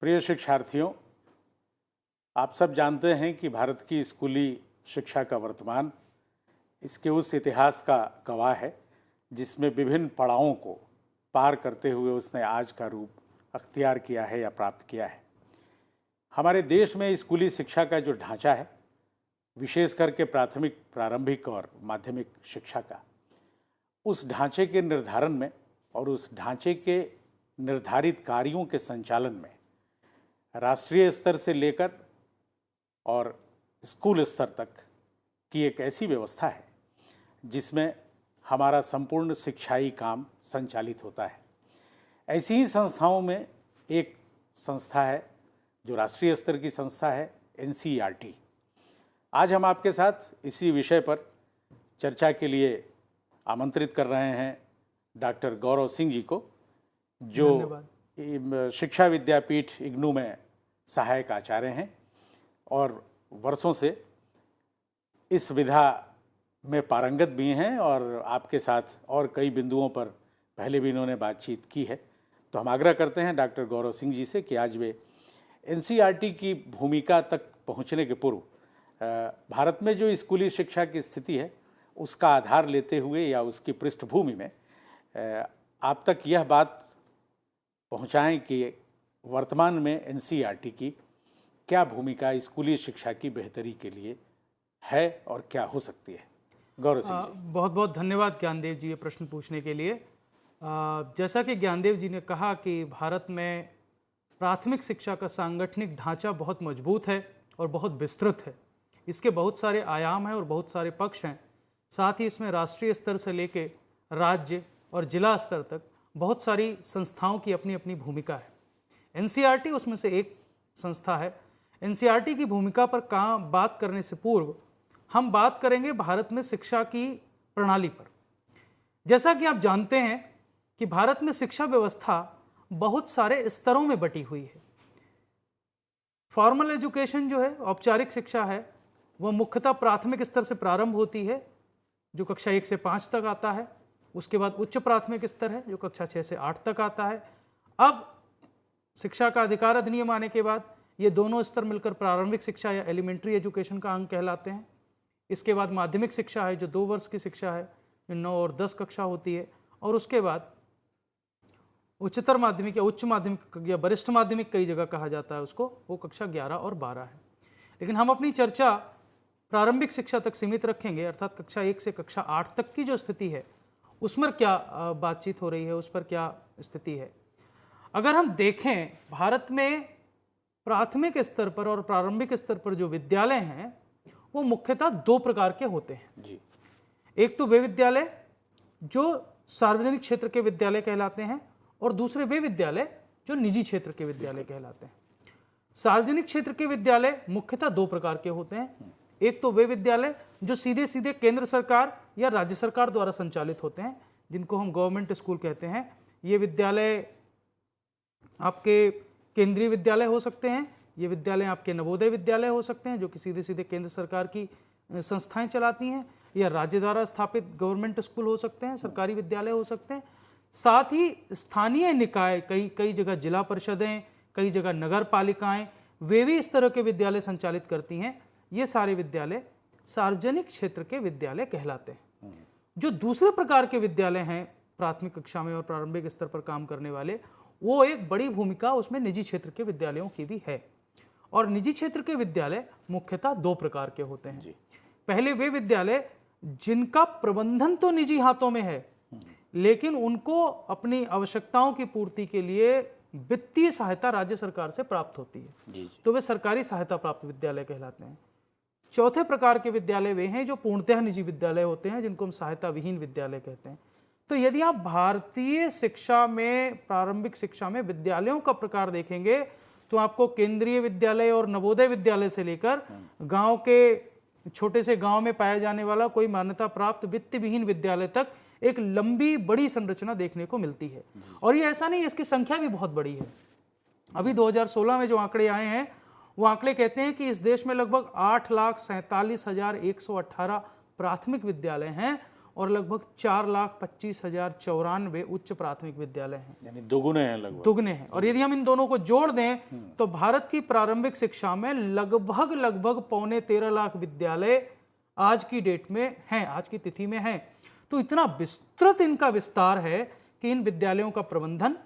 प्रिय शिक्षार्थियों, आप सब जानते हैं कि भारत की स्कूली शिक्षा का वर्तमान इसके उस इतिहास का गवाह है जिसमें विभिन्न पड़ावों को पार करते हुए उसने आज का रूप अख्तियार किया है या प्राप्त किया है। हमारे देश में स्कूली शिक्षा का जो ढांचा है, विशेष करके प्राथमिक, प्रारंभिक और माध्यमिक शिक्षा का, उस ढांचे के निर्धारण में और उस ढांचे के निर्धारित कार्यों के संचालन में राष्ट्रीय स्तर से लेकर और स्कूल स्तर तक की एक ऐसी व्यवस्था है जिसमें हमारा संपूर्ण शिक्षाई काम संचालित होता है। ऐसी ही संस्थाओं में एक संस्था है जो राष्ट्रीय स्तर की संस्था है, NCERT। आज हम आपके साथ इसी विषय पर चर्चा के लिए आमंत्रित कर रहे हैं डॉक्टर गौरव सिंह जी को, जो शिक्षा विद्यापीठ इग्नू में सहायक आचार्य हैं और वर्षों से इस विधा में पारंगत भी हैं और आपके साथ और कई बिंदुओं पर पहले भी इन्होंने बातचीत की है। तो हम आग्रह करते हैं डॉक्टर गौरव सिंह जी से कि आज वे NCERT की भूमिका तक पहुंचने के पूर्व भारत में जो स्कूली शिक्षा की स्थिति है उसका आधार लेते हुए या उसकी पृष्ठभूमि में आप तक यह बात पहुंचाएं कि वर्तमान में NCERT की क्या भूमिका स्कूली शिक्षा की बेहतरी के लिए है और क्या हो सकती है। गौरव सिंह जी। बहुत बहुत धन्यवाद ज्ञानदेव जी ये प्रश्न पूछने के लिए। जैसा कि ज्ञानदेव जी ने कहा कि भारत में प्राथमिक शिक्षा का सांगठनिक ढांचा बहुत मजबूत है और बहुत विस्तृत है। इसके बहुत सारे आयाम हैं और बहुत सारे पक्ष हैं। साथ ही इसमें राष्ट्रीय स्तर से लेके राज्य और जिला स्तर तक बहुत सारी संस्थाओं की अपनी अपनी भूमिका है। NCERT उसमें से एक संस्था है। NCERT की भूमिका पर बात करने से पूर्व हम बात करेंगे भारत में शिक्षा की प्रणाली पर। जैसा कि आप जानते हैं कि भारत में शिक्षा व्यवस्था बहुत सारे स्तरों में बटी हुई है। फॉर्मल एजुकेशन जो है, औपचारिक शिक्षा है, वह मुख्यतः प्राथमिक स्तर से प्रारंभ होती है जो कक्षा 1 से 5 तक आता है। उसके बाद उच्च प्राथमिक स्तर है जो कक्षा 6 से 8 तक आता है। अब शिक्षा का अधिकार अधिनियम आने के बाद ये दोनों स्तर मिलकर प्रारंभिक शिक्षा या एलिमेंट्री एजुकेशन का अंग कहलाते हैं। इसके बाद माध्यमिक शिक्षा है जो 2 वर्ष की शिक्षा है, जो 9 और 10 कक्षा होती है। और उसके बाद उच्चतर माध्यमिक या उच्च माध्यमिक या वरिष्ठ माध्यमिक कई जगह कहा जाता है उसको, वो कक्षा 11 और 12 है। लेकिन हम अपनी चर्चा प्रारंभिक शिक्षा तक सीमित रखेंगे, अर्थात कक्षा 1 से कक्षा 8 तक की जो स्थिति है उसमें क्या बातचीत हो रही है, उस पर क्या स्थिति है। अगर हम देखें भारत में प्राथमिक स्तर पर और प्रारंभिक स्तर पर जो विद्यालय हैं वो मुख्यतः 2 प्रकार के होते हैं जी। एक तो वे विद्यालय जो सार्वजनिक क्षेत्र के विद्यालय कहलाते हैं और दूसरे वे विद्यालय जो निजी क्षेत्र के विद्यालय कहलाते हैं। सार्वजनिक क्षेत्र के विद्यालय मुख्यतः 2 प्रकार के होते हैं। एक तो वे विद्यालय जो सीधे सीधे केंद्र सरकार या राज्य सरकार द्वारा संचालित होते हैं, जिनको हम गवर्नमेंट स्कूल कहते हैं। ये विद्यालय आपके केंद्रीय विद्यालय हो सकते हैं, ये विद्यालय आपके नवोदय विद्यालय हो सकते हैं जो कि सीधे सीधे केंद्र सरकार की संस्थाएं चलाती हैं, या राज्य द्वारा स्थापित गवर्नमेंट स्कूल हो सकते हैं, सरकारी विद्यालय हो सकते हैं। साथ ही स्थानीय निकाय, कई जगह जिला परिषदें, कई जगह नगर पालिकाएं, वे भी इस तरह के विद्यालय संचालित करती हैं। ये सारे विद्यालय सार्वजनिक क्षेत्र के विद्यालय कहलाते हैं। जो दूसरे प्रकार के विद्यालय हैं प्राथमिक कक्षा में और प्रारंभिक स्तर पर काम करने वाले, वो एक बड़ी भूमिका उसमें निजी क्षेत्र के विद्यालयों की भी है। और निजी क्षेत्र के विद्यालय मुख्यतः 2 प्रकार के होते हैं। पहले वे विद्यालय जिनका प्रबंधन तो निजी हाथों में है, लेकिन उनको अपनी आवश्यकताओं की पूर्ति के लिए वित्तीय सहायता राज्य सरकार से प्राप्त होती है, तो वे सरकारी सहायता प्राप्त विद्यालय कहलाते हैं। चौथे प्रकार के विद्यालय वे हैं जो पूर्णतः निजी विद्यालय होते हैं, जिनको हम सहायता विहीन विद्यालय कहते हैं। तो यदि आप भारतीय शिक्षा में, प्रारंभिक शिक्षा में विद्यालयों का प्रकार देखेंगे तो आपको केंद्रीय विद्यालय और नवोदय विद्यालय से लेकर गांव के छोटे से गांव में पाया जाने वाला कोई मान्यता प्राप्त वित्त विहीन विद्यालय तक एक लंबी बड़ी संरचना देखने को मिलती है। और ये ऐसा नहीं, इसकी संख्या भी बहुत बड़ी है। अभी 2016 में जो आंकड़े आए हैं वो आंकड़े कहते हैं कि इस देश में लगभग 8,47,118 प्राथमिक विद्यालय हैं और लगभग 4,25,094 उच्च प्राथमिक विद्यालय हैं, यानी दोगुने हैं, लगभग दुगने हैं। और यदि हम इन दोनों को जोड़ दें तो भारत की प्रारंभिक शिक्षा में लगभग 13.25 लाख विद्यालय आज की डेट में हैं, आज की तिथि में हैं। तो इतना विस्तृत इनका विस्तार है कि इन विद्यालयों का प्रबंधन,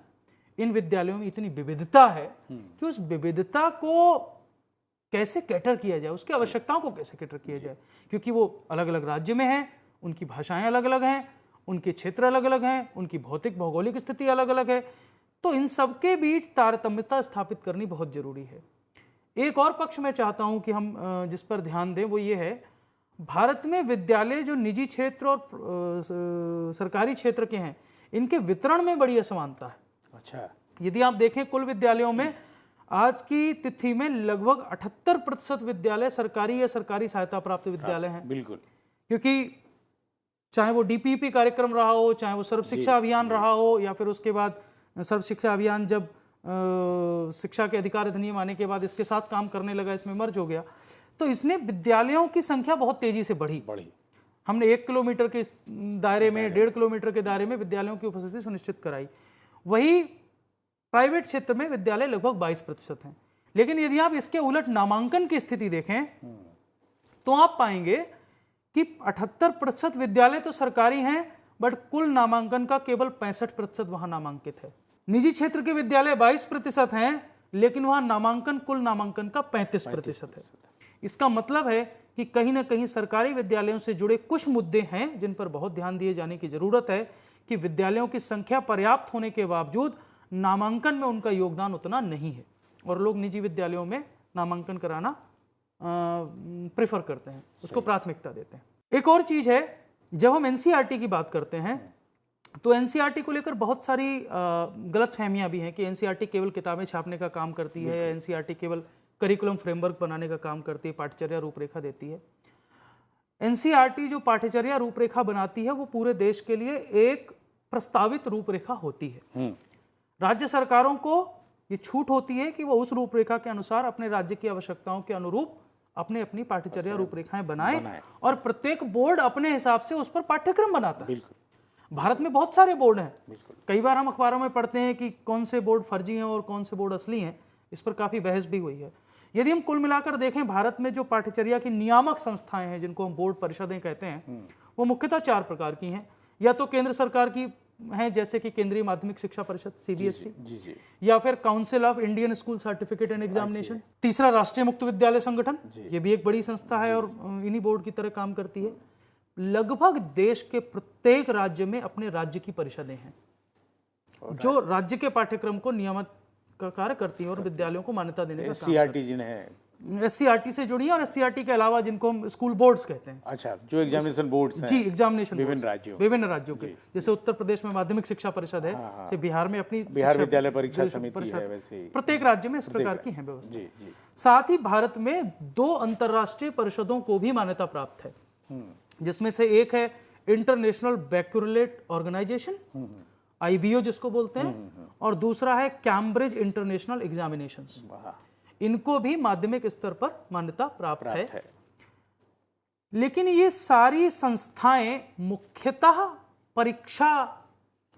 इन विद्यालयों में इतनी विविधता है कि उस विविधता को कैसे कैटर किया जाए, उसकी आवश्यकताओं को कैसे कैटर किया जाए, क्योंकि वो अलग अलग राज्य में हैं, उनकी भाषाएं अलग अलग हैं, उनके क्षेत्र अलग अलग हैं, उनकी भौतिक भौगोलिक स्थिति अलग अलग है। तो इन सबके बीच तारतम्यता स्थापित करनी बहुत जरूरी है। एक और पक्ष मैं चाहता हूं कि हम जिस पर ध्यान दें वो ये है, भारत में विद्यालय जो निजी क्षेत्र और सरकारी क्षेत्र के हैं, इनके वितरण में बड़ी असमानता है। अच्छा, यदि आप देखें कुल विद्यालयों में आज की तिथि में लगभग 78% विद्यालय सरकारी या सरकारी सहायता प्राप्त विद्यालय हैं। बिल्कुल, क्योंकि चाहे वो डीपीपी कार्यक्रम रहा हो, चाहे वो सर्व शिक्षा अभियान रहा हो, या फिर उसके बाद सर्व शिक्षा अभियान जब शिक्षा के अधिकार अधिनियम आने के बाद इसके साथ काम करने लगा, इसमें मर्ज हो गया, तो इसने विद्यालयों की संख्या बहुत तेजी से बढ़ी। हमने 1 किलोमीटर के दायरे में, 1.5 किलोमीटर के दायरे में विद्यालयों की उपस्थिति सुनिश्चित कराई। वही प्राइवेट क्षेत्र में विद्यालय लगभग 22% हैं। लेकिन यदि आप इसके उलट नामांकन की स्थिति देखें तो आप पाएंगे कि 78% विद्यालय तो सरकारी हैं, बट कुल नामांकन का केवल 65% वहां नामांकित है। निजी क्षेत्र के विद्यालय 22% हैं, लेकिन वहां नामांकन कुल नामांकन का 35% है। इसका मतलब है कि कहीं ना कहीं सरकारी विद्यालयों से जुड़े कुछ मुद्दे हैं जिन पर बहुत ध्यान दिए जाने की जरूरत है कि विद्यालयों की संख्या पर्याप्त होने के बावजूद नामांकन में उनका योगदान उतना नहीं है, और लोग निजी विद्यालयों में नामांकन कराना प्रेफर करते हैं, उसको प्राथमिकता देते हैं। एक और चीज है, जब हम एनसीईआरटी की बात करते हैं तो एनसीईआरटी को लेकर बहुत सारी गलतफहमियां भी हैं कि एनसीईआरटी केवल किताबें छापने का काम करती है, एनसीईआरटी केवल करिकुलम फ्रेमवर्क बनाने का काम करती है, पाठ्यचर्या रूपरेखा देती है। एनसीईआरटी जो पाठ्यचर्या रूपरेखा बनाती है वो पूरे देश के लिए एक प्रस्तावित रूपरेखा होती है। राज्य सरकारों को ये छूट होती है कि वो उस रूपरेखा के अनुसार अपने राज्य की आवश्यकताओं के अनुरूप अपने अपनी पाठ्यचर्या रूपरेखाएं बनाएं, और प्रत्येक बोर्ड अपने हिसाब से उस पर पाठ्यक्रम बनाता है। भारत में बहुत सारे बोर्ड हैं, कई बार हम अखबारों में पढ़ते हैं कि कौन से बोर्ड फर्जी हैं और कौन से बोर्ड असली हैं, इस पर काफी बहस भी हुई है। यदि हम कुल मिलाकर देखें, भारत में जो पाठ्यचर्या की नियामक संस्थाएं हैं, जिनको हम बोर्ड परिषदें कहते हैं, वो मुख्यतः 4 प्रकार की हैं। या तो केंद्र सरकार की हैं, जैसे कि केंद्रीय माध्यमिक शिक्षा परिषद सीबीएसई, या फिर council of Indian school certificate and examination. तीसरा राष्ट्रीय मुक्त विद्यालय संगठन, ये भी एक बड़ी संस्था है और इन्हीं बोर्ड की तरह काम करती है। लगभग देश के प्रत्येक राज्य में अपने राज्य की परिषदें हैं जो राज्य के पाठ्यक्रम को नियमित का कार्य करती है और विद्यालयों को मान्यता देने का काम एससीईआरटी जिन्हें एससीईआरटी से जुड़ी है, और एससीईआरटी के अलावा जिनको हम स्कूल बोर्ड्स कहते हैं। अच्छा, जो एग्जामिनेशन बोर्ड्स हैं, जी, एग्जामिनेशन विभिन्न राज्यों के, जैसे उत्तर प्रदेश में माध्यमिक शिक्षा परिषद है, जैसे बिहार में अपनी बिहार विद्यालय परीक्षा समिति है, वैसे प्रत्येक राज्य में इस प्रकार की है व्यवस्था। साथ ही भारत में 2 अंतर्राष्ट्रीय परिषदों को भी मान्यता प्राप्त है, जिसमें से एक है इंटरनेशनल बैक्यूलेट ऑर्गेनाइजेशन, आईबीओ जिसको बोलते हैं, और दूसरा है कैम्ब्रिज इंटरनेशनल एग्जामिनेशंस। इनको भी माध्यमिक स्तर पर मान्यता प्राप्त है। लेकिन ये सारी संस्थाएं मुख्यतः परीक्षा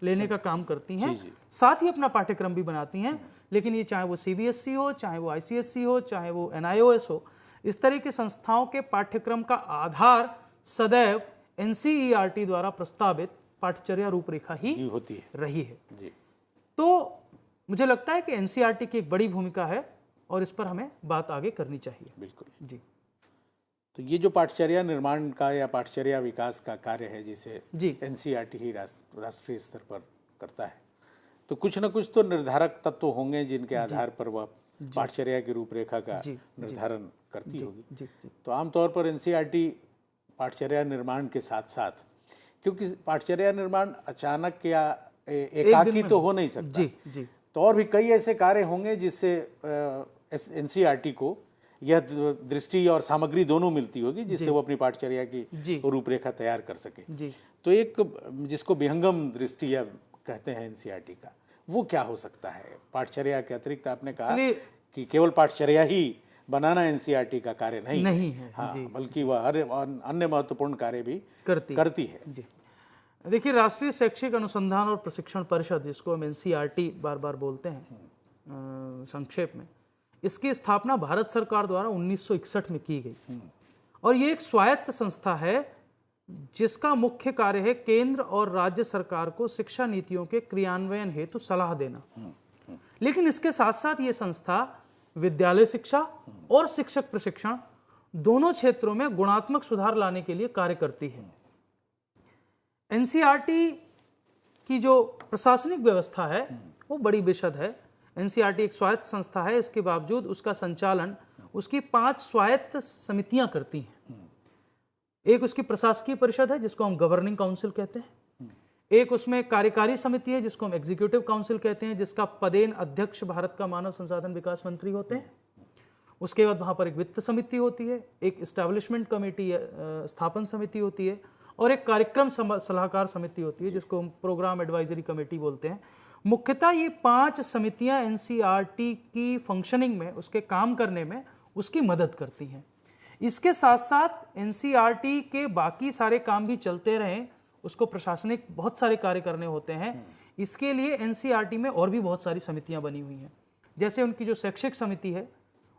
लेने का काम करती हैं, साथ ही अपना पाठ्यक्रम भी बनाती हैं। लेकिन ये चाहे वो सीबीएसई हो, चाहे वो आईसीएसई हो, चाहे वो एनआईओएस हो, इस तरह की संस्थाओं के पाठ्यक्रम का आधार सदैव एनसीईआरटी द्वारा प्रस्तावित पाठ्यचर्या रूपरेखा ही होती है, रही है। जी। तो मुझे लगता है कि एनसीईआरटी की एक बड़ी भूमिका है और इस पर हमें बात आगे करनी चाहिए। बिल्कुल जी। तो ये जो पाठ्यचर्या निर्माण का या पाठ्यचर्या विकास का कार्य है, जिसे एनसीईआरटी ही राष्ट्रीय स्तर पर करता है, तो कुछ न कुछ तो निर्धारक तत्व होंगे जिनके आधार पर वह पाठ्यचर्या की रूपरेखा का निर्धारण करती होगी। तो आमतौर पर एनसीईआरटी पाठ्यचर्या निर्माण के साथ साथ, क्योंकि पाठ्यचर्या निर्माण अचानक या एकाकी तो हो नहीं सकता, तो और भी कई ऐसे कार्य होंगे जिससे एनसीईआरटी को यह दृष्टि और सामग्री दोनों मिलती होगी, जिससे वो अपनी पाठ्यचर्या की रूपरेखा तैयार कर सके। तो एक जिसको विहंगम दृष्टि या कहते हैं एनसीईआरटी का, वो क्या हो सकता है? पाठ्यचर्या के अतिरिक्त आपने कहा कि केवल पाठ्यचर्या ही बनाना एनसीईआरटी का कार्य नहीं है, हाँ, बल्कि वह अन्य महत्वपूर्ण कार्य भी करती है। देखिए, राष्ट्रीय शैक्षिक अनुसंधान और प्रशिक्षण परिषद, जिसको हम एनसीईआरटी बार बार बोलते हैं संक्षेप में, इसकी स्थापना भारत सरकार द्वारा 1961 में की गई और ये एक स्वायत्त संस्था है जिसका मुख्य कार्य है केंद्र और राज्य सरकार को शिक्षा नीतियों के क्रियान्वयन हेतु सलाह देना। लेकिन इसके साथ साथ ये संस्था विद्यालय शिक्षा और शिक्षक प्रशिक्षण दोनों क्षेत्रों में गुणात्मक सुधार लाने के लिए कार्य करती है। एनसीईआरटी की जो प्रशासनिक व्यवस्था है वो बड़ी विशद है। एनसीईआरटी एक स्वायत्त संस्था है, इसके बावजूद उसका संचालन उसकी 5 स्वायत्त समितियां करती हैं। एक उसकी प्रशासकीय परिषद है जिसको हम गवर्निंग काउंसिल कहते हैं, एक उसमें कार्यकारी समिति है जिसको हम एग्जीक्यूटिव काउंसिल कहते हैं, जिसका पदेन अध्यक्ष भारत का मानव संसाधन विकास मंत्री होते हैं। उसके बाद वहाँ पर एक वित्त समिति होती है, एक इस्टेब्लिशमेंट कमेटी स्थापन समिति होती है और एक कार्यक्रम सलाहकार समिति होती है जिसको हम प्रोग्राम एडवाइजरी कमेटी बोलते हैं। मुख्यतः ये 5 समितियां एनसीईआरटी की फंक्शनिंग में, उसके काम करने में उसकी मदद करती हैं। इसके साथ साथ एनसीईआरटी के बाकी सारे काम भी चलते रहें, उसको प्रशासनिक बहुत सारे कार्य करने होते हैं। इसके लिए एनसीईआरटी में और भी बहुत सारी समितियां बनी हुई हैं। जैसे उनकी जो शैक्षिक समिति है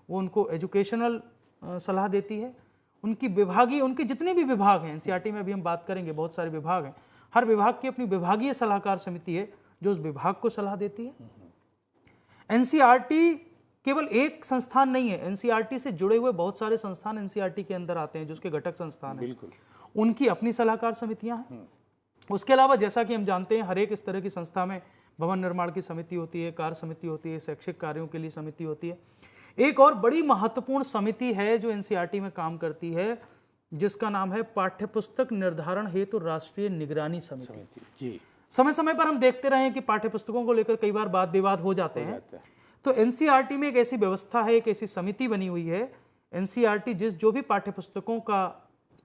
वो उनको एजुकेशनल सलाह देती है। उनकी विभागीय, उनके जितने भी विभाग हैं एनसीईआरटी में, अभी हम बात करेंगे, बहुत सारे विभाग हैं, हर विभाग की अपनी विभागीय सलाहकार समिति है जो उस विभाग को सलाह देती है। एनसीईआरटी केवल एक संस्थान नहीं है, एनसीईआरटी से जुड़े हुए बहुत सारे संस्थान एनसीईआरटी के अंदर आते हैं जो उसके घटक संस्थान हैं, उनकी अपनी सलाहकार समितियां हैं। उसके अलावा जैसा कि हम जानते हैं हर एक इस तरह की संस्था में भवन निर्माण की समिति होती है, कार्य समिति होती है, शैक्षिक कार्यों के लिए समिति होती है। एक और बड़ी महत्वपूर्ण समिति है जो एनसीईआरटी में काम करती है जिसका नाम है पाठ्यपुस्तक निर्धारण हेतु राष्ट्रीय निगरानी समिति। जी, समय समय पर हम देखते रहे हैं कि पाठ्यपुस्तकों को लेकर कई बार वाद विवाद हो जाते हैं। तो एनसीईआरटी में एक ऐसी व्यवस्था है, एक ऐसी समिति बनी हुई है। एनसीईआरटी जो भी पाठ्यपुस्तकों का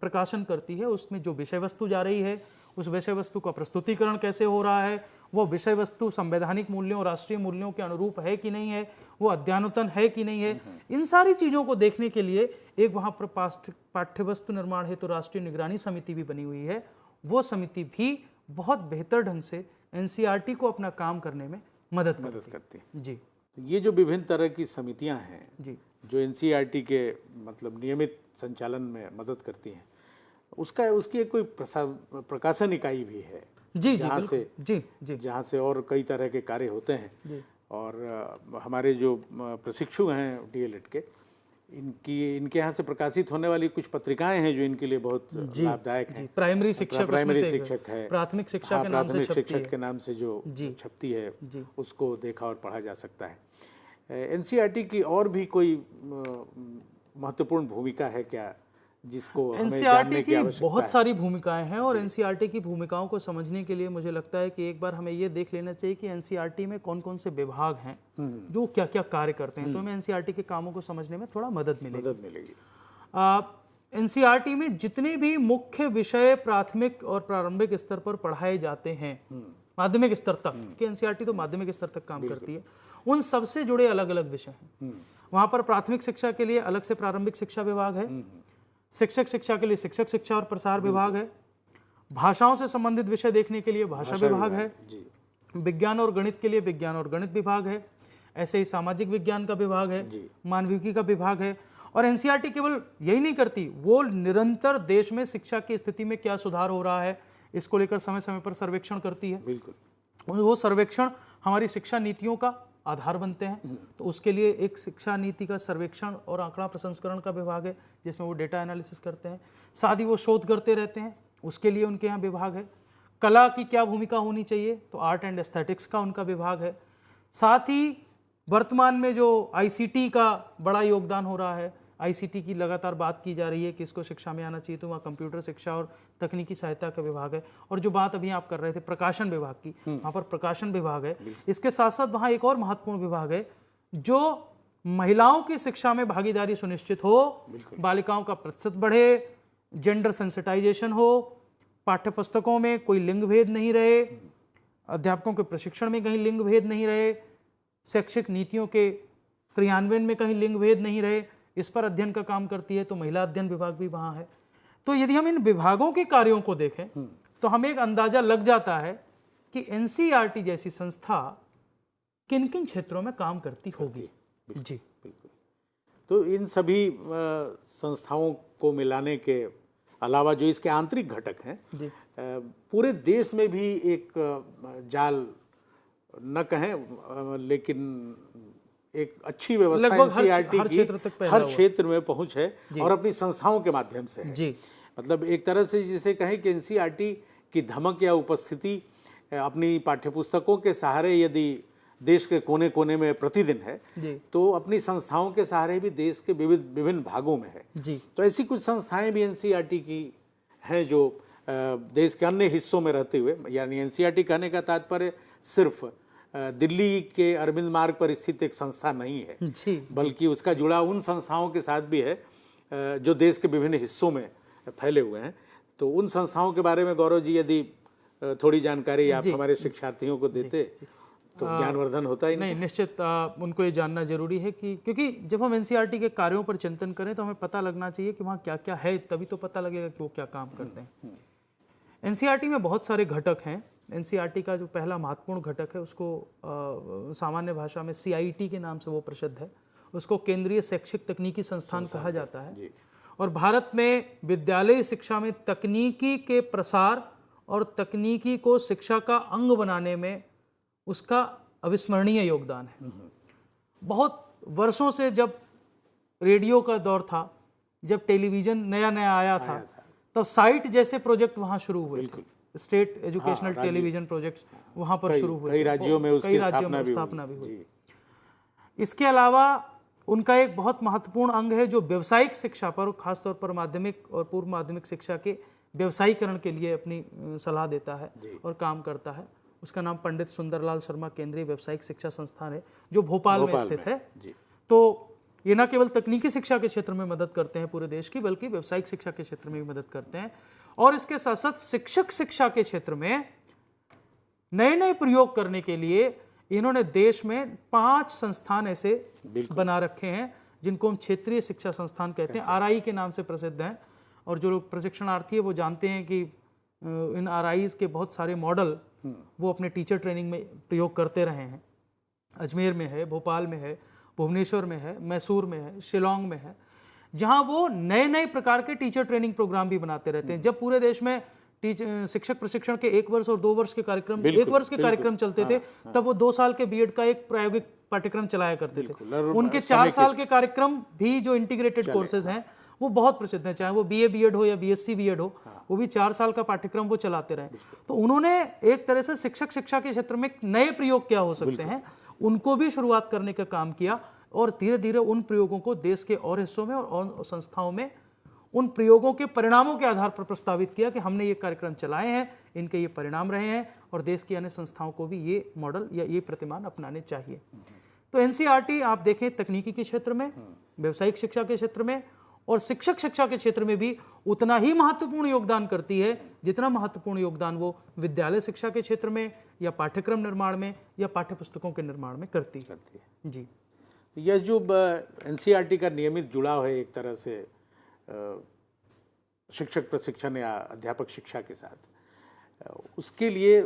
प्रकाशन करती है उसमें जो विषय वस्तु जा रही है, उस विषय वस्तु का प्रस्तुतिकरण कैसे हो रहा है, वो विषय वस्तु संवैधानिक मूल्यों, राष्ट्रीय मूल्यों के अनुरूप है कि नहीं है, वो अद्यतन है कि नहीं है, इन सारी चीज़ों को देखने के लिए एक वहाँ पर पाठ्यवस्तु निर्माण हेतु राष्ट्रीय निगरानी समिति भी बनी हुई है। वो समिति भी बहुत बेहतर ढंग से एनसीईआरटी को अपना काम करने में मदद करती है। जी, ये जो विभिन्न तरह की समितियां हैं जी जो एनसीईआरटी के मतलब नियमित संचालन में मदद करती हैं, उसकी एक कोई प्रकाशन इकाई भी है जी जहाँ से जहाँ से और कई तरह के कार्य होते हैं। और हमारे जो प्रशिक्षु हैं डीएलएड के, इनके यहाँ से प्रकाशित होने वाली कुछ पत्रिकाएं हैं जो इनके लिए बहुत लाभदायक हैं। प्राइमरी शिक्षक है, प्राथमिक शिक्षा के नाम से जो छपती है उसको देखा और पढ़ा जा सकता है। एनसीईआरटी की और भी कोई महत्वपूर्ण भूमिका है क्या जिसको हमें जानने की आवश्यकता है? बहुत सारी भूमिकाएं हैं और एनसीईआरटी की भूमिकाओं को समझने के लिए मुझे लगता है कि एक बार हमें ये देख लेना चाहिए कि एनसीईआरटी में कौन कौन से विभाग हैं जो क्या क्या कार्य करते हैं, तो हमें एनसीईआरटी के कामों को समझने में थोड़ा मदद मिलेगी। एनसीईआरटी में जितने भी मुख्य विषय प्राथमिक और प्रारंभिक स्तर पर पढ़ाए जाते हैं, माध्यमिक स्तर तक कि एनसीईआरटी तो माध्यमिक स्तर तक काम करती है, उन सबसे जुड़े अलग अलग विषय हैं। वहाँ पर प्राथमिक शिक्षा के लिए अलग से प्रारंभिक शिक्षा विभाग है, शिक्षक शिक्षा के लिए शिक्षक शिक्षा और प्रसार विभाग है, भाषाओं से संबंधित विषय देखने के लिए भाषा विभाग है, विज्ञान और गणित के लिए विज्ञान और गणित विभाग है, ऐसे ही सामाजिक विज्ञान का विभाग है, मानविकी का विभाग है। और एनसीईआरटी केवल यही नहीं करती, वो निरंतर देश में शिक्षा की स्थिति में क्या सुधार हो रहा है इसको लेकर समय समय पर सर्वेक्षण करती है। बिल्कुल, वो सर्वेक्षण हमारी शिक्षा नीतियों का आधार बनते हैं। तो उसके लिए एक शिक्षा नीति का सर्वेक्षण और आंकड़ा प्रसंस्करण का विभाग है जिसमें वो डेटा एनालिसिस करते हैं। साथ ही वो शोध करते रहते हैं, उसके लिए उनके यहाँ विभाग है। कला की क्या भूमिका होनी चाहिए, तो आर्ट एंड एस्थेटिक्स का उनका विभाग है। साथ ही वर्तमान में जो आईसीटी का बड़ा योगदान हो रहा है, आईसीटी की लगातार बात की जा रही है कि इसको शिक्षा में आना चाहिए, तो वहाँ कंप्यूटर शिक्षा और तकनीकी सहायता का विभाग है। और जो बात अभी आप कर रहे थे प्रकाशन विभाग की, वहाँ पर प्रकाशन विभाग है। इसके साथ साथ वहाँ एक और महत्वपूर्ण विभाग है जो महिलाओं की शिक्षा में भागीदारी सुनिश्चित हो, बालिकाओं का प्रतिशत बढ़े, जेंडर सेंसिटाइजेशन हो, पाठ्यपुस्तकों में कोई लिंग भेद नहीं रहे, अध्यापकों के प्रशिक्षण में कहीं लिंग भेद नहीं रहे, शैक्षिक नीतियों के क्रियान्वयन में कहीं लिंग भेद नहीं रहे, इस पर अध्ययन का काम करती है। तो महिला अध्ययन विभाग भी वहाँ है। तो यदि हम इन विभागों के कार्यों को देखें तो हमें एक अंदाजा लग जाता है कि एनसीईआरटी जैसी संस्था किन किन क्षेत्रों में काम करती होगी। जी बिल्कुल। तो इन सभी संस्थाओं को मिलाने के अलावा जो इसके आंतरिक घटक हैं, पूरे देश में भी एक जाल न कहें लेकिन एक अच्छी व्यवस्था एनसीईआरटी की हर क्षेत्र में पहुंच है और अपनी संस्थाओं के माध्यम से है। जी। मतलब एक तरह से जिसे कहें कि एनसीईआरटी की धमक या उपस्थिति अपनी पाठ्यपुस्तकों के सहारे यदि देश के कोने कोने में प्रतिदिन है, तो अपनी संस्थाओं के सहारे भी देश के विभिन्न भागों में है। जी। तो ऐसी कुछ संस्थाएं भी एनसीईआरटी की हैं जो देश के अन्य हिस्सों में रहते हुए, यानी एनसीईआरटी कहने का तात्पर्य सिर्फ दिल्ली के अरविंद मार्ग पर स्थित एक संस्था नहीं है, बल्कि उसका जुड़ा उन संस्थाओं के साथ भी है जो देश के विभिन्न हिस्सों में फैले हुए हैं। तो उन संस्थाओं के बारे में गौरव जी यदि थोड़ी जानकारी आप हमारे शिक्षार्थियों को देते तो ज्ञानवर्धन होता ही नहीं। निश्चित उनको ये जानना जरूरी है कि क्योंकि जब हम एनसीईआरटी के कार्यों पर चिंतन करें तो हमें पता लगना चाहिए कि वहाँ क्या क्या है, तभी तो पता लगेगा कि वो क्या काम करते हैं। एनसीईआरटी में बहुत सारे घटक हैं। एनसीईआरटी का जो पहला महत्वपूर्ण घटक है उसको सामान्य भाषा में सीआईटी के नाम से वो प्रसिद्ध है। उसको केंद्रीय शैक्षिक तकनीकी संस्थान कहा जाता है। और भारत में विद्यालय शिक्षा में तकनीकी के प्रसार और तकनीकी को शिक्षा का अंग बनाने में उसका अविस्मरणीय योगदान है। बहुत वर्षों से जब रेडियो का दौर था, जब टेलीविज़न नया नया आया था, तब साइट जैसे प्रोजेक्ट वहाँ शुरू हुए। स्टेट एजुकेशनल टेलीविजन प्रोजेक्ट्स वहाँ पर शुरू हुए। कई राज्यों में उसकी स्थापना भी हुई। इसके अलावा उनका एक बहुत महत्वपूर्ण अंग है जो व्यावसायिक शिक्षा पर, खासतौर पर माध्यमिक और पूर्व माध्यमिक शिक्षा के व्यवसायीकरण के लिए अपनी सलाह देता है और काम करता है। उसका नाम पंडित सुंदरलाल शर्मा केंद्रीय व्यावसायिक शिक्षा संस्थान है जो भोपाल में स्थित है। तो ये न केवल तकनीकी शिक्षा के क्षेत्र में मदद करते हैं पूरे देश की, बल्कि व्यावसायिक शिक्षा के क्षेत्र में भी मदद करते हैं। और इसके साथ साथ शिक्षक शिक्षा के क्षेत्र में नए नए प्रयोग करने के लिए इन्होंने देश में 5 संस्थान ऐसे बना रखे हैं जिनको हम क्षेत्रीय शिक्षा संस्थान कहते हैं। आरआई के नाम से प्रसिद्ध हैं। और जो लोग प्रशिक्षणार्थी है वो जानते हैं कि इन आरआईज के बहुत सारे मॉडल वो अपने टीचर ट्रेनिंग में प्रयोग करते रहे हैं। अजमेर में है, भोपाल में है, भुवनेश्वर में है, मैसूर में है, शिलोंग में है, जहां वो नए नए प्रकार के टीचर ट्रेनिंग प्रोग्राम भी बनाते रहते हैं। जब पूरे देश में शिक्षक प्रशिक्षण के 1 वर्ष और 2 वर्ष के कार्यक्रम, 1 वर्ष के कार्यक्रम चलते थे, तब वो 2 साल के बीएड का एक प्रायोगिक पाठ्यक्रम चलाया करते थे। उनके 4 साल के कार्यक्रम भी जो इंटीग्रेटेड कोर्सेज हैं वो बहुत प्रसिद्ध हैं, चाहे वो बीए बीएड हो या बीएससी बीएड हो, वो भी 4 साल का पाठ्यक्रम वो चलाते रहे। तो उन्होंने एक तरह से शिक्षक शिक्षा के क्षेत्र में नए प्रयोग क्या हो सकते हैं उनको भी शुरुआत करने का काम किया। और धीरे धीरे उन प्रयोगों को देश के और हिस्सों में और संस्थाओं में उन प्रयोगों के परिणामों के आधार पर प्रस्तावित किया कि हमने ये कार्यक्रम चलाए हैं, इनके ये परिणाम रहे हैं और देश की अन्य संस्थाओं को भी ये मॉडल या ये प्रतिमान अपनाने चाहिए। तो एनसीईआरटी आप देखें तकनीकी के क्षेत्र में, व्यावसायिक शिक्षा के क्षेत्र में और शिक्षक शिक्षा के क्षेत्र में भी उतना ही महत्वपूर्ण योगदान करती है जितना महत्वपूर्ण योगदान वो विद्यालय शिक्षा के क्षेत्र में या पाठ्यक्रम निर्माण में या पाठ्यपुस्तकों के निर्माण में करती है। जी, यह जो एनसीईआरटी का नियमित जुड़ाव है एक तरह से शिक्षक प्रशिक्षण या अध्यापक शिक्षा के साथ, उसके लिए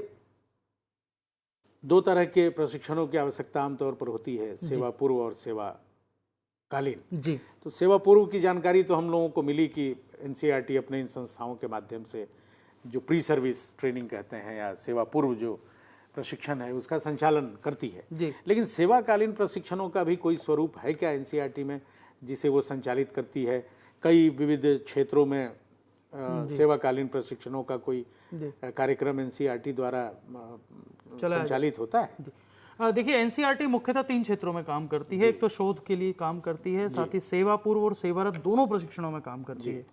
2 तरह के प्रशिक्षणों की आवश्यकता आमतौर पर होती है, सेवा पूर्व और सेवा कालीन। जी, तो सेवा पूर्व की जानकारी तो हम लोगों को मिली कि एनसीईआरटी अपने इन संस्थाओं के माध्यम से जो प्री सर्विस ट्रेनिंग कहते हैं या सेवा पूर्व जो प्रशिक्षण है उसका संचालन करती है। लेकिन सेवाकालीन प्रशिक्षणों का भी कोई स्वरूप है क्या एनसीईआरटी में जिसे वो संचालित करती है? कई विविध क्षेत्रों में सेवाकालीन प्रशिक्षणों का कोई कार्यक्रम एनसीईआरटी द्वारा संचालित होता है? देखिए, एनसीईआरटी मुख्यतः 3 क्षेत्रों में काम करती है। एक तो शोध के लिए काम करती है, साथ ही सेवा पूर्व और सेवारत दोनों प्रशिक्षणों में काम करती है।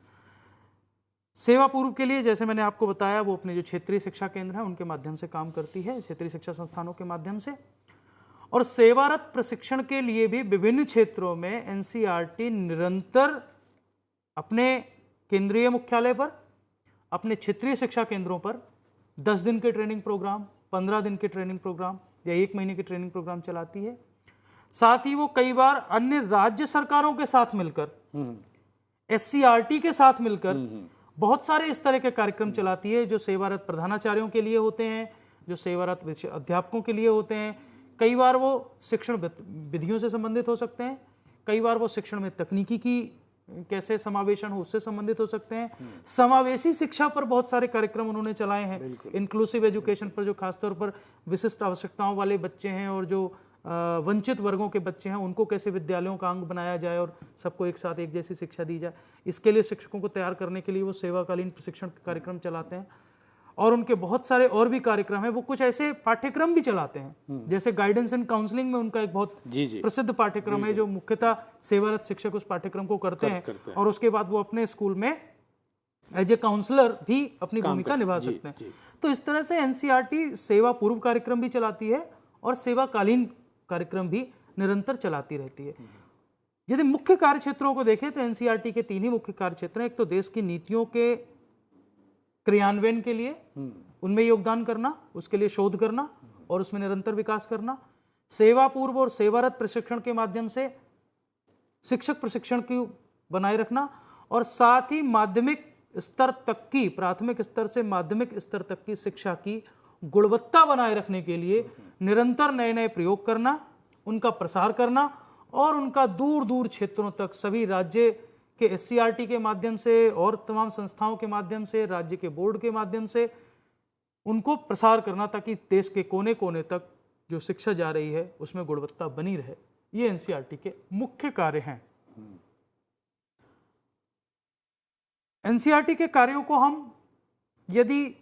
सेवा पूर्व के लिए जैसे मैंने आपको बताया वो अपने जो क्षेत्रीय शिक्षा केंद्र हैं उनके माध्यम से काम करती है, क्षेत्रीय शिक्षा संस्थानों के माध्यम से। और सेवारत प्रशिक्षण के लिए भी विभिन्न क्षेत्रों में एनसीईआरटी निरंतर अपने केंद्रीय मुख्यालय पर, अपने क्षेत्रीय शिक्षा केंद्रों पर 10 दिन के ट्रेनिंग प्रोग्राम, 15 दिन के ट्रेनिंग प्रोग्राम या 1 महीने के ट्रेनिंग प्रोग्राम चलाती है। साथ ही वो कई बार अन्य राज्य सरकारों के साथ मिलकर, एससीईआरटी के साथ मिलकर बहुत सारे इस तरह के कार्यक्रम चलाती है जो सेवारत प्रधानाचार्यों के लिए होते हैं, जो सेवारत अध्यापकों के लिए होते हैं। कई बार वो शिक्षण विधियों से संबंधित हो सकते हैं, कई बार वो शिक्षण में तकनीकी की कैसे समावेशन हो उससे संबंधित हो सकते हैं। समावेशी शिक्षा पर बहुत सारे कार्यक्रम उन्होंने चलाए हैं, इंक्लूसिव एजुकेशन पर, जो खासतौर पर विशिष्ट आवश्यकताओं वाले बच्चे हैं और जो वंचित वर्गों के बच्चे हैं उनको कैसे विद्यालयों का अंग बनाया जाए और सबको एक साथ एक जैसी शिक्षा दी जाए। इसके लिए शिक्षकों को तैयार करने के लिए वो सेवाकालीन प्रशिक्षण कार्यक्रम चलाते हैं। और उनके बहुत सारे और भी कार्यक्रम हैं। वो कुछ ऐसे पाठ्यक्रम भी चलाते हैं, जैसे गाइडेंस एंड काउंसलिंग में उनका एक बहुत प्रसिद्ध पाठ्यक्रम है, जो मुख्यतः सेवारत शिक्षक उस पाठ्यक्रम को करते हैं और उसके बाद वो अपने स्कूल में एज ए काउंसलर भी अपनी भूमिका निभा सकते हैं। तो इस तरह से एनसीईआरटी सेवा पूर्व कार्यक्रम भी चलाती है और सेवाकालीन कार्यक्रम भी निरंतर चलाती रहती है। यदि मुख्य कार्य क्षेत्रों को देखें तो एनसीईआरटी के 3 ही मुख्य कार्य क्षेत्र हैं। एक तो देश की नीतियों के क्रियान्वयन के लिए उनमें योगदान करना, उसके लिए शोध करना और उसमें निरंतर विकास करना, सेवा पूर्व और सेवारत प्रशिक्षण के माध्यम से शिक्षक प्रशिक्षण की बनाए रखना, और साथ ही माध्यमिक स्तर तक की, प्राथमिक स्तर से माध्यमिक स्तर तक की शिक्षा की गुणवत्ता बनाए रखने के लिए निरंतर नए नए प्रयोग करना, उनका प्रसार करना और उनका दूर दूर क्षेत्रों तक सभी राज्य के एससीईआरटी के माध्यम से और तमाम संस्थाओं के माध्यम से, राज्य के बोर्ड के माध्यम से उनको प्रसार करना, ताकि देश के कोने कोने तक जो शिक्षा जा रही है उसमें गुणवत्ता बनी रहे। ये एनसीईआरटी के मुख्य कार्य हैं। एनसीईआरटी के कार्यों को हम यदि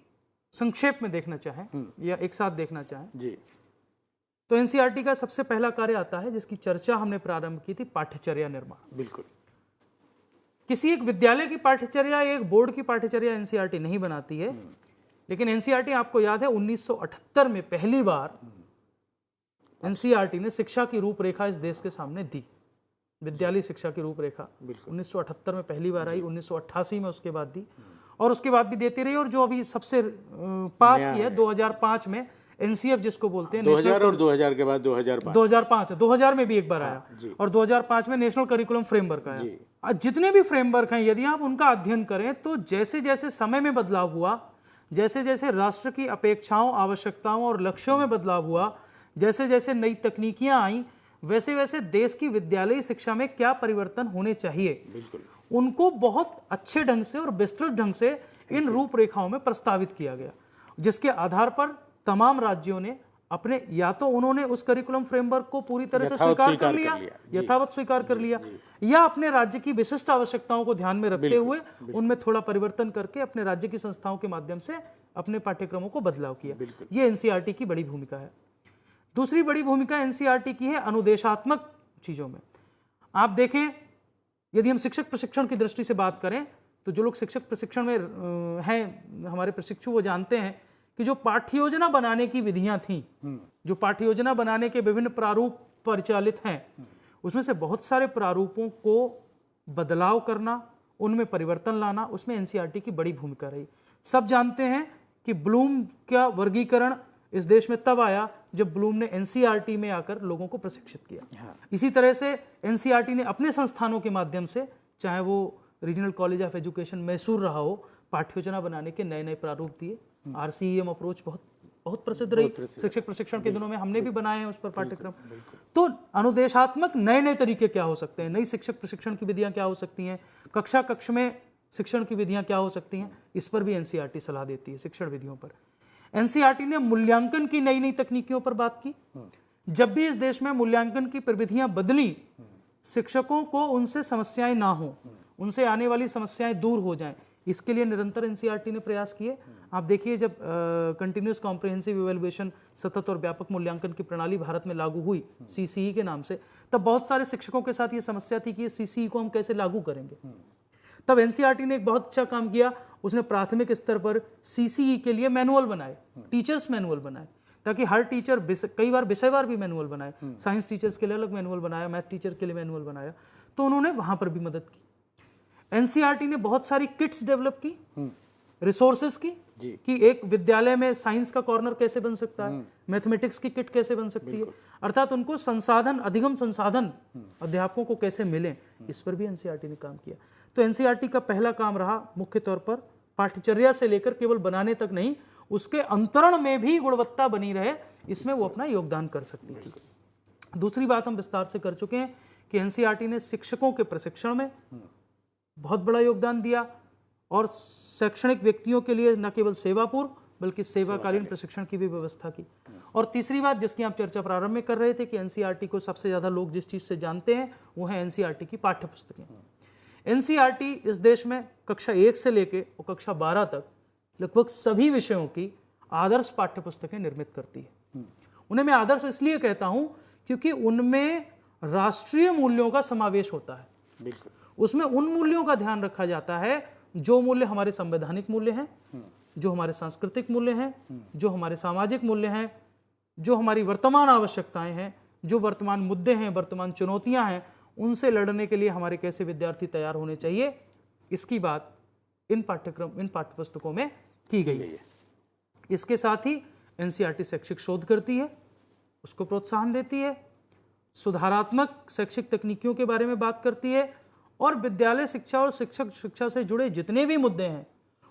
संक्षेप में देखना चाहें या एक साथ देखना चाहें जी, तो एनसीईआरटी का सबसे पहला कार्य आता है जिसकी चर्चा हमने प्रारंभ की थी, पाठ्यचर्या निर्माण। बिल्कुल। किसी एक विद्यालय की पाठ्यचर्या, एक बोर्ड की पाठ्यचर्या एनसीईआरटी नहीं बनाती है, लेकिन एनसीईआरटी, आपको याद है 1978 में पहली बार एनसीईआरटी ने शिक्षा की रूपरेखा इस देश के सामने दी। विद्यालय शिक्षा की रूपरेखा 1978 में पहली बार आई, 1988 में उसके बाद दी और उसके बाद भी देती रही। और जो अभी सबसे पास की है 2005 में एनसीएफ जिसको बोलते हैं, 2000 और 2000 के बाद 2005 है, 2000 में भी एक बार आया और 2005 में नेशनल करिकुलम फ्रेमवर्क आया। जितने भी फ्रेमवर्क हैं यदि आप उनका अध्ययन करें तो जैसे जैसे समय में बदलाव हुआ, जैसे जैसे राष्ट्र की अपेक्षाओं, आवश्यकताओं और लक्ष्यों में बदलाव हुआ, जैसे जैसे नई तकनीकियां आई, वैसे वैसे देश की विद्यालयी शिक्षा में क्या परिवर्तन होने चाहिए, उनको बहुत अच्छे ढंग से और विस्तृत ढंग से इन रूपरेखाओं में प्रस्तावित किया गया, जिसके आधार पर तमाम राज्यों ने अपने, या तो उन्होंने उस करिकुलम फ्रेमवर्क को पूरी तरह से स्वीकार कर लिया, यथावत स्वीकार कर लिया, या अपने राज्य की विशिष्ट आवश्यकताओं को ध्यान में रखते हुए उनमें थोड़ा परिवर्तन करके अपने राज्य की संस्थाओं के माध्यम से अपने पाठ्यक्रमों को बदलाव किया। ये एनसीईआरटी की बड़ी भूमिका है। दूसरी बड़ी भूमिका एनसीईआरटी की है अनुदेशात्मक चीजों में। आप देखें, यदि हम शिक्षक प्रशिक्षण की दृष्टि से बात करें तो जो लोग शिक्षक प्रशिक्षण में हैं, हमारे प्रशिक्षु, वो जानते हैं कि जो पाठ्य योजना बनाने की विधियां थीं, जो पाठ्य योजना बनाने के विभिन्न प्रारूप परिचालित हैं, उसमें से बहुत सारे प्रारूपों को बदलाव करना, उनमें परिवर्तन लाना, उसमें एनसीईआरटी की बड़ी भूमिका रही। सब जानते हैं कि ब्लूम का वर्गीकरण इस देश में तब आया जब ब्लूम ने एनसीईआरटी में आकर लोगों को प्रशिक्षित किया। इसी तरह से एनसीईआरटी ने अपने संस्थानों के माध्यम से, चाहे वो regional college of education Mysore रहा हो, पाठ्य योजना बनाने के नए नए प्रारूप दिए। आरसीईएम अप्रोच बहुत प्रसिद्ध रही शिक्षक प्रशिक्षण के दिनों में, हमने भी बनाए हैं उस पर पाठ्यक्रम। तो अनुदेशात्मक नए नए तरीके क्या हो सकते हैं, नई शिक्षक प्रशिक्षण की विधियां क्या हो सकती हैं, कक्षा कक्ष में शिक्षण की विधियां क्या हो सकती हैं, इस पर भी एनसीईआरटी सलाह देती है। शिक्षण विधियों पर एनसीईआरटी ने मूल्यांकन की नई नई तकनीकियों पर बात की। जब भी इस देश में मूल्यांकन की प्रविधियां बदली, शिक्षकों को उनसे समस्याएं ना हो, उनसे आने वाली समस्याएं दूर हो जाएं, इसके लिए निरंतर एनसीईआरटी ने प्रयास किए। आप देखिए, जब कंटिन्यूअस कॉम्प्रिहेंसिव इवैल्यूएशन, सतत और व्यापक मूल्यांकन की प्रणाली भारत में लागू हुई सीसीई के नाम से, तब बहुत सारे शिक्षकों के साथ ये समस्या थी कि ये सीसीई को हम कैसे लागू करेंगे। तब एनसीईआरटी ने एक बहुत अच्छा काम किया, उसने प्राथमिक स्तर पर सीसीई के लिए मैनुअल बनाए, टीचर्स मैनुअल बनाए, ताकि हर टीचर, कई बार विषयवार भी मैनुअल बनाए, साइंस टीचर्स के लिए अलग मैनुअल बनाया, मैथ टीचर के लिए मैनुअल बनाया, तो उन्होंने वहां पर भी मदद की। एनसीईआरटी ने बहुत सारी किट्स डेवलप की, रिसोर्सेज की, कि एक विद्यालय में साइंस का कॉर्नर कैसे बन सकता है, मैथमेटिक्स की किट कैसे बन सकती है, अर्थात उनको संसाधन, अधिगम संसाधन अध्यापकों को कैसे मिले, इस पर भी एनसीईआरटी ने काम किया। तो एनसीईआरटी का पहला काम रहा मुख्य तौर पर पाठ्यचर्या से लेकर केवल बनाने तक नहीं, उसके अंतरण में भी गुणवत्ता बनी रहे, इसमें वो अपना योगदान कर सकती थी। दूसरी बात हम विस्तार से कर चुके हैं कि एनसीईआरटी ने शिक्षकों के प्रशिक्षण में बहुत बड़ा योगदान दिया और शैक्षणिक व्यक्तियों के लिए न केवल सेवापूर्व बल्कि सेवाकालीन प्रशिक्षण की भी व्यवस्था की। और तीसरी बात जिसकी आप चर्चा प्रारंभ में कर रहे थे कि एनसीईआरटी को सबसे ज़्यादा लोग जिस चीज़ से जानते हैं वो है एनसीईआरटी की पाठ्य पुस्तकें। एनसीईआरटी इस देश में कक्षा 1 से लेकर और कक्षा 12 तक लगभग सभी विषयों की आदर्श पाठ्य पुस्तकें निर्मित करती है। उन्हें मैं आदर्श इसलिए कहता हूं क्योंकि उनमें राष्ट्रीय मूल्यों का समावेश होता है। बिल्कुल, उसमें उन मूल्यों का ध्यान रखा जाता है जो मूल्य हमारे संवैधानिक मूल्य हैं, जो हमारे सांस्कृतिक मूल्य हैं, जो हमारे सामाजिक मूल्य हैं, जो हमारी वर्तमान आवश्यकताएं हैं, जो वर्तमान मुद्दे हैं, वर्तमान चुनौतियां हैं, उनसे लड़ने के लिए हमारे कैसे विद्यार्थी तैयार होने चाहिए, इसकी बात इन पाठ्यपुस्तकों में की गई है। इसके साथ ही एनसीईआरटी शैक्षिक शोध करती है, उसको प्रोत्साहन देती है, सुधारात्मक शैक्षिक तकनीकियों के बारे में बात करती है और विद्यालय शिक्षा और शिक्षक शिक्षा से जुड़े जितने भी मुद्दे हैं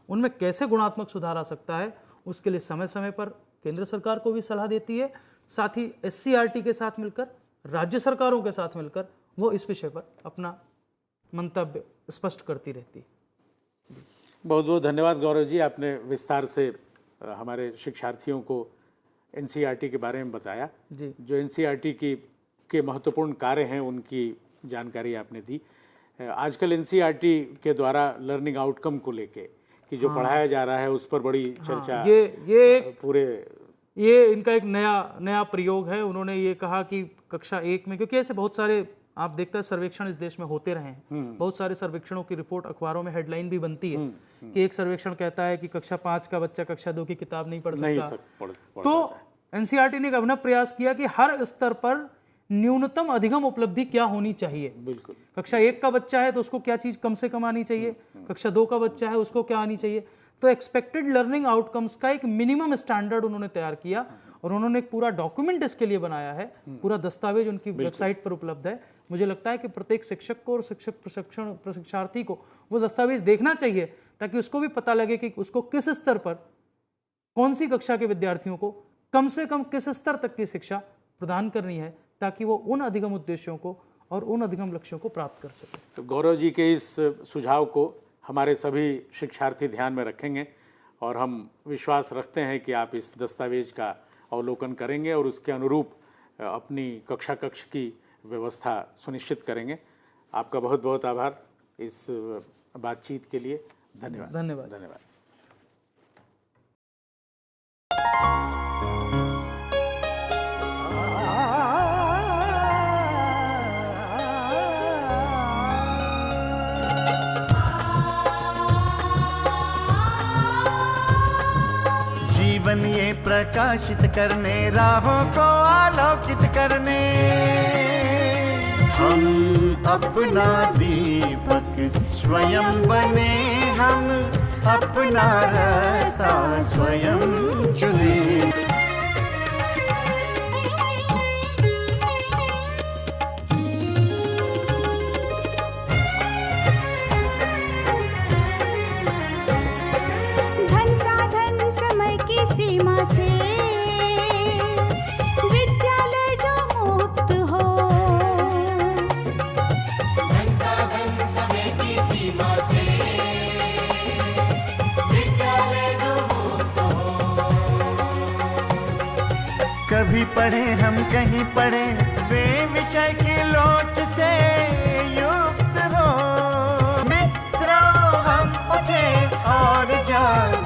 उनमें कैसे गुणात्मक सुधार आ सकता है उसके लिए समय समय पर केंद्र सरकार को भी सलाह देती है। साथ ही एससीईआरटी के साथ मिलकर, राज्य सरकारों के साथ मिलकर वो इस विषय पर अपना मंतव्य स्पष्ट करती रहती है। बहुत बहुत धन्यवाद गौरव जी, आपने विस्तार से हमारे शिक्षार्थियों को एनसीईआरटी के बारे में बताया जी। जो एनसीईआरटी के महत्वपूर्ण कार्य हैं उनकी जानकारी आपने दी। आजकल एनसीईआरटी के द्वारा लर्निंग आउटकम को लेके कि जो पढ़ाया जा रहा है उस पर बड़ी चर्चा ये इनका एक नया प्रयोग है। उन्होंने ये कहा कि कक्षा 1 में, क्योंकि ऐसे बहुत सारे आप देखते हैं सर्वेक्षण इस देश में होते रहे हैं, बहुत सारे सर्वेक्षणों की रिपोर्ट अखबारों में हेडलाइन भी बनती है कि एक सर्वेक्षण कहता है कि कक्षा 5 का बच्चा कक्षा 2 की किताब नहीं पढ़ सकता। तो एनसीईआरटी ने एक अभिनव प्रयास किया कि हर स्तर पर न्यूनतम अधिगम उपलब्धि क्या होनी चाहिए। बिल्कुल, कक्षा 1 का बच्चा है तो उसको क्या चीज कम से कम आनी चाहिए, कक्षा 2 का बच्चा है उसको क्या आनी चाहिए। तो एक्सपेक्टेड लर्निंग आउटकम्स का एक मिनिमम स्टैंडर्ड उन्होंने तैयार किया और उन्होंने एक पूरा डॉक्यूमेंट इसके लिए बनाया है, पूरा दस्तावेज उनकी वेबसाइट पर उपलब्ध है। मुझे लगता है कि प्रत्येक शिक्षक को और प्रशिक्षार्थी को वो दस्तावेज देखना चाहिए ताकि उसको भी पता लगे कि उसको किस स्तर पर कौन सी कक्षा के विद्यार्थियों को कम से कम किस स्तर तक की शिक्षा प्रदान करनी है ताकि वो उन अधिगम उद्देश्यों को और उन अधिगम लक्ष्यों को प्राप्त कर सके। तो गौरव जी के इस सुझाव को हमारे सभी शिक्षार्थी ध्यान में रखेंगे और हम विश्वास रखते हैं कि आप इस दस्तावेज का अवलोकन करेंगे और उसके अनुरूप अपनी कक्षा की व्यवस्था सुनिश्चित करेंगे। आपका बहुत बहुत आभार इस बातचीत के लिए। धन्यवाद। धन्यवाद। धन्यवाद। जीवन ये प्रकाशित करने, राहों को आलोकित करने, हम अपना दीपक स्वयं बने, हम अपना रास्ता स्वयं चुने। धन साधन समय की सीमा से विद्यालय जो मुक्त हो, धन साधन समय की सीमा से विद्यालय जो मुक्त हो। कभी पढ़े हम कहीं पढ़े, वे विषय की लोच से युक्त हो। मित्रों हम उठे और जाग